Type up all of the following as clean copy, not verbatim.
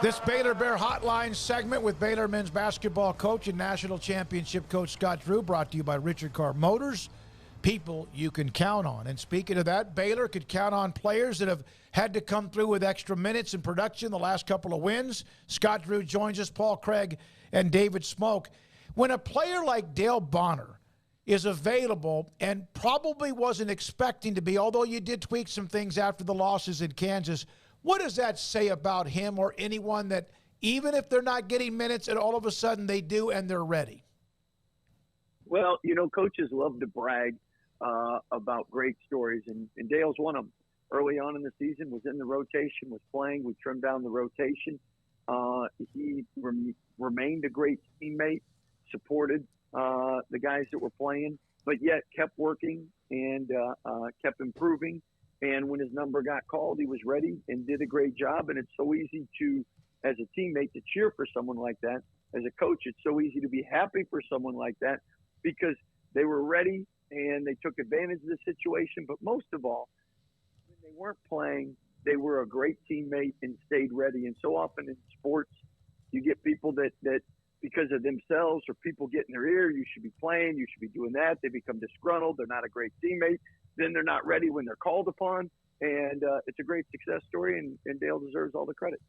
This Baylor Bear Hotline segment with Baylor men's basketball coach and national championship coach Scott Drew, brought to you by Richard Car Motors. People you can count on. And speaking of that, Baylor could count on players that have had to come through with extra minutes in production the last couple of wins. Scott Drew joins us, Paul Craig and David Smoke. When a player like Dale Bonner is available and probably wasn't expecting to be, although you did tweak some things after the losses in Kansas, what does that say about him or anyone that even if they're not getting minutes and all of a sudden they do and they're ready? Well, you know, coaches love to brag about great stories, and Dale's one of them. Early on in the season, was in the rotation, was playing. We trimmed down the rotation. He remained a great teammate, supported the guys that were playing, but yet kept working and kept improving. And when his number got called, he was ready and did a great job. And it's so easy to, as a teammate, to cheer for someone like that. As a coach, it's so easy to be happy for someone like that because they were ready and they took advantage of the situation. But most of all, when they weren't playing, they were a great teammate and stayed ready. And so often in sports, you get people that because of themselves or people get in their ear, you should be playing, you should be doing that. They become disgruntled. They're not a great teammate. Then they're not ready when they're called upon. And it's a great success story, and Dale deserves all the credit.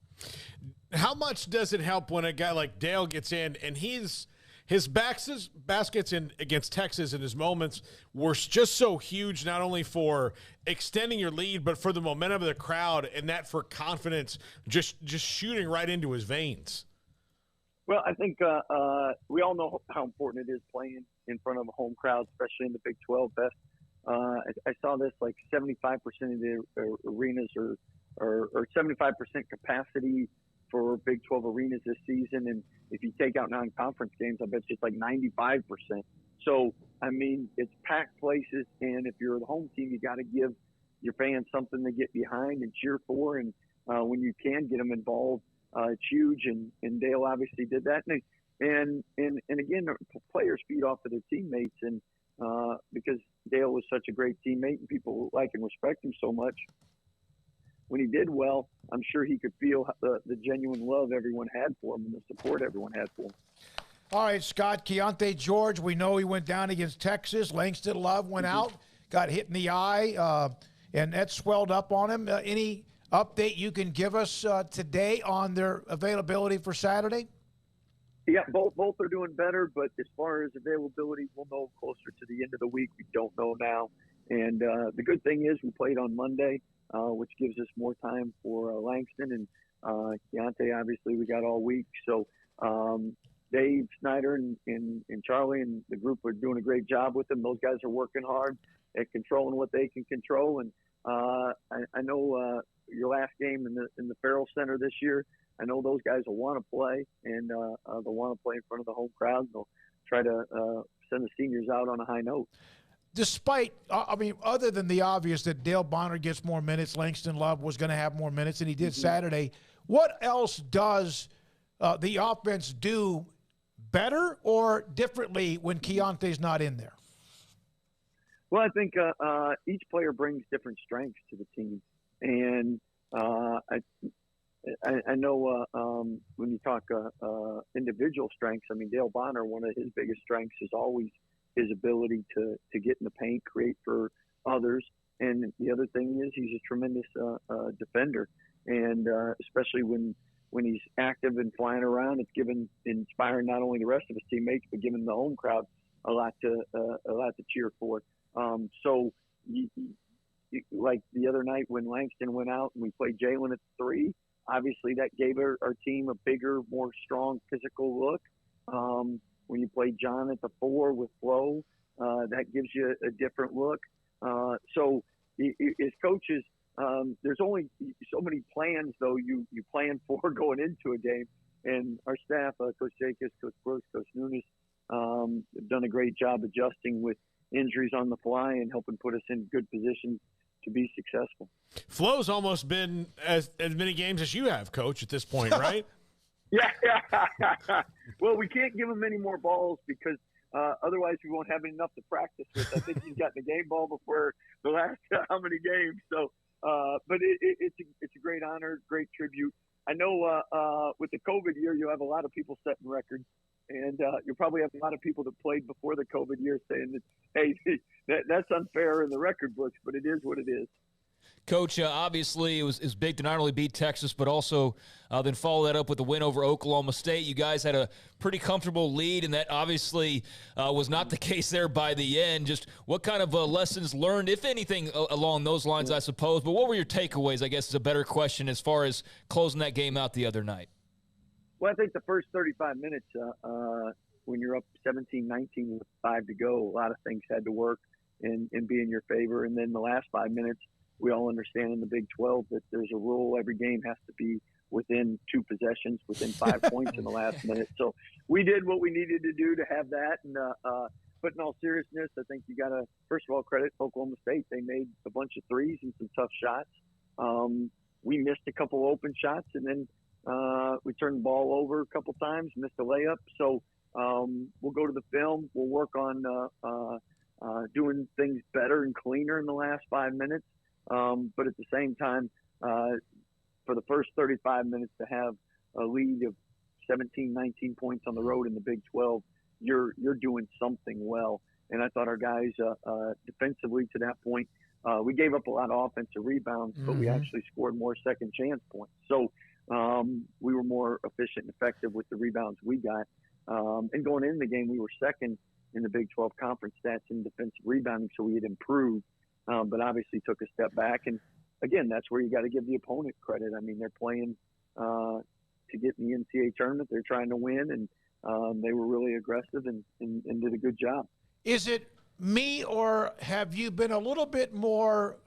How much does it help when a guy like Dale gets in and his baskets in against Texas in his moments were just so huge, not only for extending your lead, but for the momentum of the crowd and that for confidence just shooting right into his veins? Well, I think we all know how important it is playing in front of a home crowd, especially in the Big 12 best. I saw this, like 75% of the arenas or 75% capacity for Big 12 arenas this season. And if you take out non-conference games, I bet it's like 95%. So, I mean, it's packed places. And if you're the home team, you got to give your fans something to get behind and cheer for. And when you can get them involved, it's huge. And Dale obviously did that. And again, players feed off of their teammates. And because Dale was such a great teammate and people like and respect him so much, when he did well, I'm sure he could feel the genuine love everyone had for him and the support everyone had for him. All right, Scott, Keyonte George, we know he went down against Texas. Langston Love went out, got hit in the eye, and that swelled up on him. Any update you can give us today on their availability for Saturday? Yeah, both are doing better, but as far as availability, we'll know closer to the end of the week. We don't know now. And the good thing is we played on Monday, which gives us more time for Langston. And Keyonte, obviously, we got all week. So Dave Snyder and Charlie and the group are doing a great job with them. Those guys are working hard at controlling what they can control. And I know your last game in the Ferrell Center this year, I know those guys will want to play, and they'll want to play in front of the home crowd. They'll try to send the seniors out on a high note. Despite, other than the obvious that Dale Bonner gets more minutes, Langston Love was going to have more minutes, and he did Saturday, what else does the offense do better or differently when Keyonte's not in there? Well, I think each player brings different strengths to the team. And I know when you talk individual strengths, I mean, Dale Bonner, one of his biggest strengths is always his ability to get in the paint, create for others. And the other thing is he's a tremendous defender. And especially when he's active and flying around, it's inspiring not only the rest of his teammates, but giving the home crowd a lot to cheer for. So like the other night when Langston went out and we played Jalen at 3, obviously that gave our team a bigger, more strong physical look. When you play John at the 4 with Flo, that gives you a different look. So as coaches, there's only so many plans, though, you plan for going into a game. And our staff, Coach Jacobs, Coach Brooks, Coach Nunes, have done a great job adjusting with injuries on the fly and helping put us in good positions to be successful. Flo's almost been as many games as you have, Coach, at this point, right? Yeah. Well, we can't give him any more balls because otherwise we won't have enough to practice with. I think he's gotten a game ball before the last how many games. So, but it's a great honor, great tribute. I know with the COVID year, you have a lot of people setting records, and you'll probably have a lot of people that played before the COVID year saying that, hey, that's unfair in the record books, but it is what it is. Coach, obviously it was big to not only beat Texas, but also then follow that up with the win over Oklahoma State. You guys had a pretty comfortable lead, and that obviously was not the case there by the end. Just what kind of lessons learned, if anything, along those lines, I suppose. But what were your takeaways, I guess, is a better question as far as closing that game out the other night? Well, I think the first 35 minutes, when you're up 17-19 with 5 to go, a lot of things had to work and be in your favor. And then the last 5 minutes, we all understand in the Big 12 that there's a rule. Every game has to be within 2 possessions, within 5 points in the last minute. So we did what we needed to do to have that. And but in all seriousness, I think you got to, first of all, credit Oklahoma State. They made a bunch of threes and some tough shots. We missed a couple open shots, and then we turned the ball over a couple times, missed a layup. So we'll go to the film. We'll work on doing things better and cleaner in the last 5 minutes. But at the same time, for the first 35 minutes to have a lead of 17, 19 points on the road in the Big 12, you're doing something well. And I thought our guys defensively to that point, we gave up a lot of offensive rebounds, but we actually scored more second chance points. So we were more efficient and effective with the rebounds we got. And going into the game, we were second in the Big 12 conference stats in defensive rebounding, so we had improved. But obviously took a step back. And, again, that's where you got to give the opponent credit. I mean, they're playing to get in the NCAA tournament. They're trying to win, and they were really aggressive and did a good job. Is it me, or have you been a little bit more,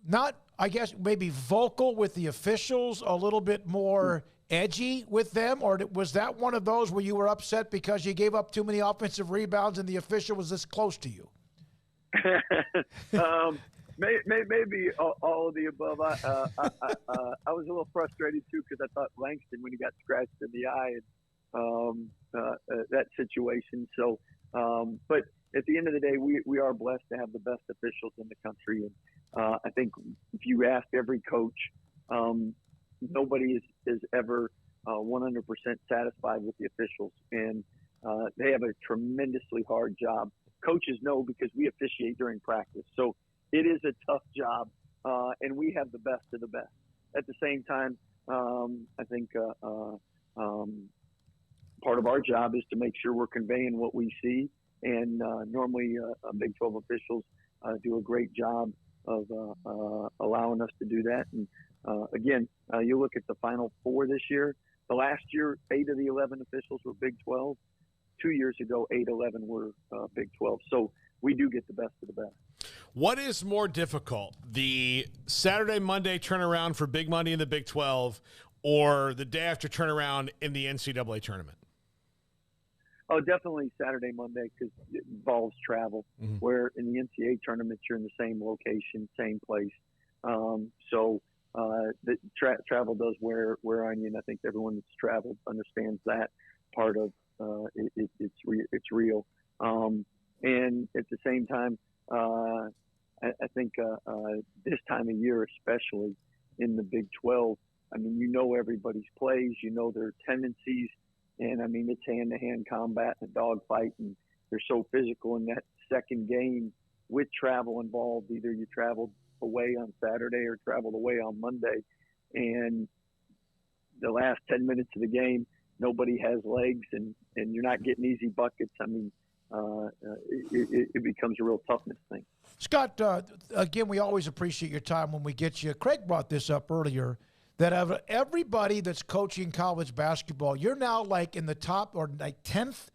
not, I guess, maybe vocal with the officials, a little bit more edgy with them? Or was that one of those where you were upset because you gave up too many offensive rebounds and the official was this close to you? Maybe all of the above. I was a little frustrated too because I thought Langston, when he got scratched in the eye, and that situation. So, but at the end of the day, we are blessed to have the best officials in the country, and I think if you ask every coach, nobody is ever 100% satisfied with the officials, and they have a tremendously hard job. Coaches know because we officiate during practice. So it is a tough job, and we have the best of the best. At the same time, I think part of our job is to make sure we're conveying what we see. And normally Big 12 officials do a great job of allowing us to do that. And again, you look at the Final Four this year. The last year, 8 of the 11 officials were Big 12. 2 years ago, 8-11 were Big 12. So we do get the best of the best. What is more difficult, the Saturday-Monday turnaround for Big Monday in the Big 12 or the day after turnaround in the NCAA tournament? Oh, definitely Saturday, Monday, because it involves travel, where in the NCAA tournament, you're in the same location, same place. So the travel does wear on you, and I think everyone that's traveled understands that part of it's real. And at the same time, I think this time of year, especially in the Big 12, I mean, you know everybody's plays, you know their tendencies, and I mean, it's hand-to-hand combat and a dogfight, and they're so physical in that second game with travel involved. Either you traveled away on Saturday or traveled away on Monday, and the last 10 minutes of the game, nobody has legs, and you're not getting easy buckets. I mean, it becomes a real toughness thing. Scott, again, we always appreciate your time when we get you. Craig brought this up earlier, that of everybody that's coaching college basketball, you're now like in the top or like 10th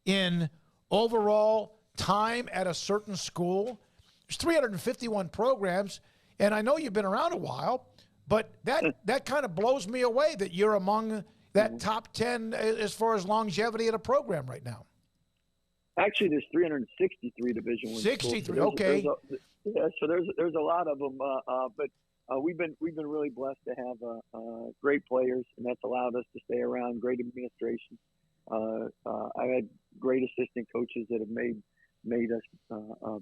in overall time at a certain school. There's 351 programs, and I know you've been around a while, but that kind of blows me away that you're among that top 10 as far as longevity at a program right now. Actually, there's 363 Division I 63, schools. okay. So there's a lot of them, but we've been really blessed to have great players, and that's allowed us to stay around. Great administration. I had great assistant coaches that have made us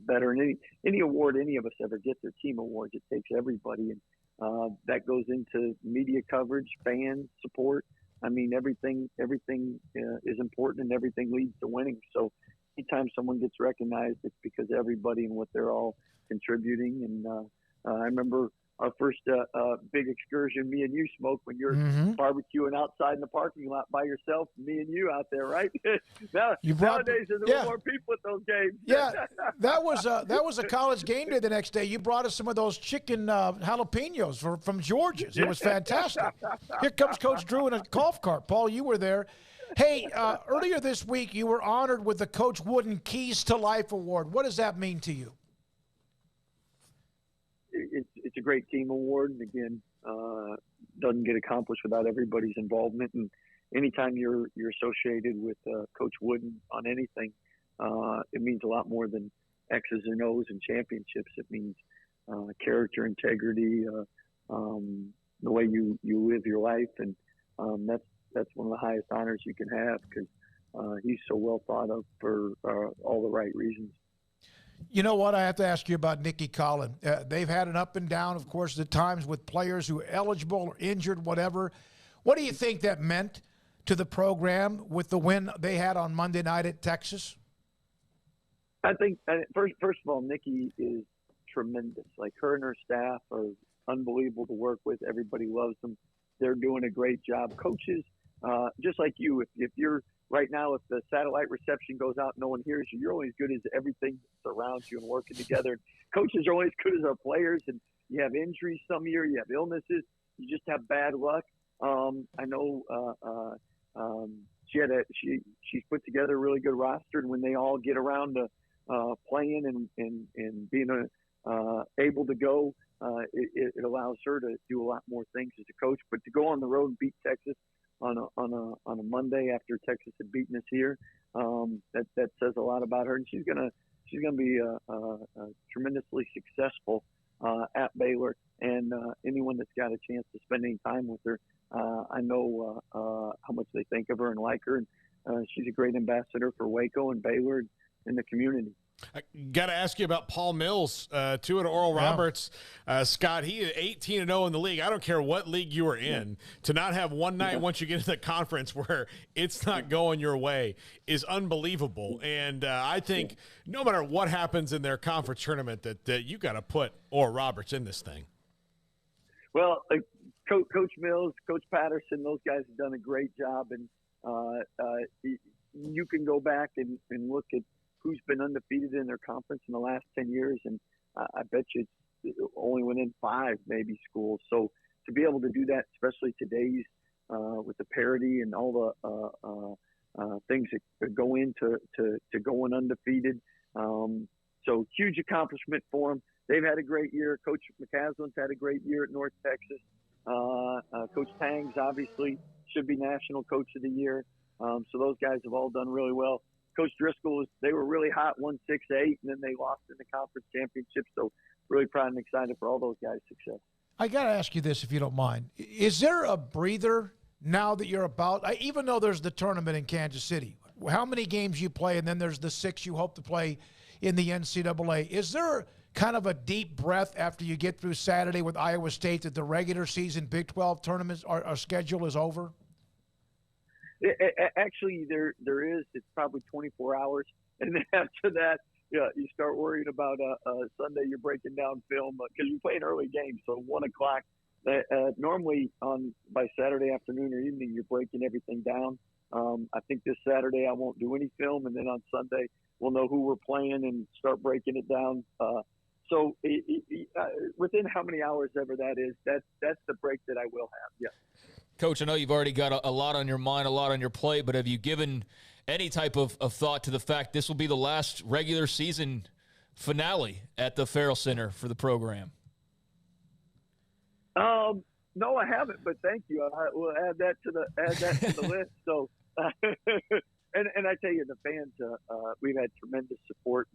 better. And any award any of us ever get, their team awards, it takes everybody. And that goes into media coverage, fan support. I mean, everything is important, and everything leads to winning. So anytime someone gets recognized, it's because everybody and what they're all contributing. And I remember our first big excursion, me and you, Smoke, when you're barbecuing outside in the parking lot by yourself, me and you out there, right? Nowadays, there's a little more people at those games. Yeah, that was a college game day the next day. You brought us some of those chicken jalapenos from George's. It was fantastic. Here comes Coach Drew in a golf cart. Paul, you were there. Hey, earlier this week, you were honored with the Coach Wooden Keys to Life Award. What does that mean to you? It's a great team award, and again, doesn't get accomplished without everybody's involvement. And anytime you're associated with Coach Wooden on anything, it means a lot more than X's and O's and championships. It means character, integrity, the way you live your life, and that's one of the highest honors you can have, because he's so well thought of for all the right reasons. You know what? I have to ask you about Nikki Collin. They've had an up and down, of course, at times with players who are eligible or injured, whatever. What do you think that meant to the program with the win they had on Monday night at Texas? I think, first of all, Nikki is tremendous. Like, her and her staff are unbelievable to work with. Everybody loves them. They're doing a great job. Coaches, just like you, if you're right now, if the satellite reception goes out and no one hears you, you're only as good as everything that surrounds you and working together. Coaches are only as good as our players, and you have injuries some year, you have illnesses, you just have bad luck. I know she's put together a really good roster, and when they all get around to playing and being able to go, it allows her to do a lot more things as a coach. But to go on the road and beat Texas on a Monday after Texas had beaten us here, that says a lot about her, and she's gonna be tremendously successful at Baylor. And anyone that's got a chance to spend any time with her, I know how much they think of her and like her, and she's a great ambassador for Waco and Baylor and the community. I got to ask you about Paul Mills, too, at Oral Roberts. Scott, he is 18-0 in the league. I don't care what league you are in. To not have one night once you get into the conference where it's not going your way is unbelievable. And I think no matter what happens in their conference tournament, that you got to put Oral Roberts in this thing. Well, Coach Mills, Coach Patterson, those guys have done a great job. And you can go back and look at who's been undefeated in their conference in the last 10 years, and I bet you it's only within 5 maybe schools. So to be able to do that, especially today's with the parity and all the things that go into going undefeated, so huge accomplishment for them. They've had a great year. Coach McCaslin's had a great year at North Texas. Coach Tangs obviously should be National Coach of the Year. So those guys have all done really well. Coach Driscoll, they were really hot, won 6-8, and then they lost in the conference championship. So really proud and excited for all those guys' success. I got to ask you this, if you don't mind. Is there a breather now that you're about, even though there's the tournament in Kansas City, how many games you play, and then there's the 6 you hope to play in the NCAA. Is there kind of a deep breath after you get through Saturday with Iowa State that the regular season Big 12 tournaments, our schedule is over? Actually, there is. It's probably 24 hours, and then after that, you start worrying about Sunday. You're breaking down film because you play an early game, so 1 o'clock. Normally, by Saturday afternoon or evening, you're breaking everything down. I think this Saturday I won't do any film, and then on Sunday we'll know who we're playing and start breaking it down. So within how many hours ever that is, that's the break that I will have. Yeah. Coach, I know you've already got a lot on your mind, a lot on your plate, but have you given any type of thought to the fact this will be the last regular season finale at the Ferrell Center for the program? No, I haven't, but thank you. I will add that to the list. So, and I tell you, the fans, we've had tremendous support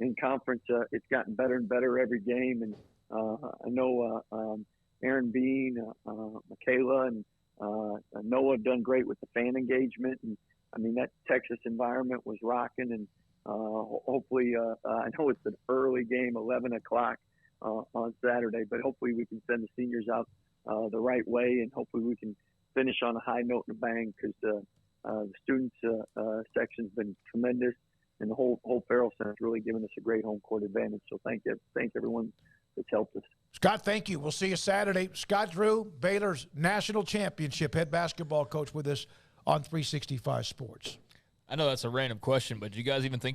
in conference. It's gotten better and better every game, and I know Aaron Bean, Michaela, and Noah have done great with the fan engagement, and I mean that Texas environment was rocking, and hopefully I know it's an early game, 11 o'clock, on Saturday. But hopefully we can send the seniors out the right way, and hopefully we can finish on a high note and a bang, because the students section's been tremendous, and the whole Ferrell Center has really given us a great home court advantage. So thank everyone that's helped us. Scott, thank you. We'll see you Saturday. Scott Drew, Baylor's national championship head basketball coach, with us on 365 Sports. I know that's a random question, but do you guys even think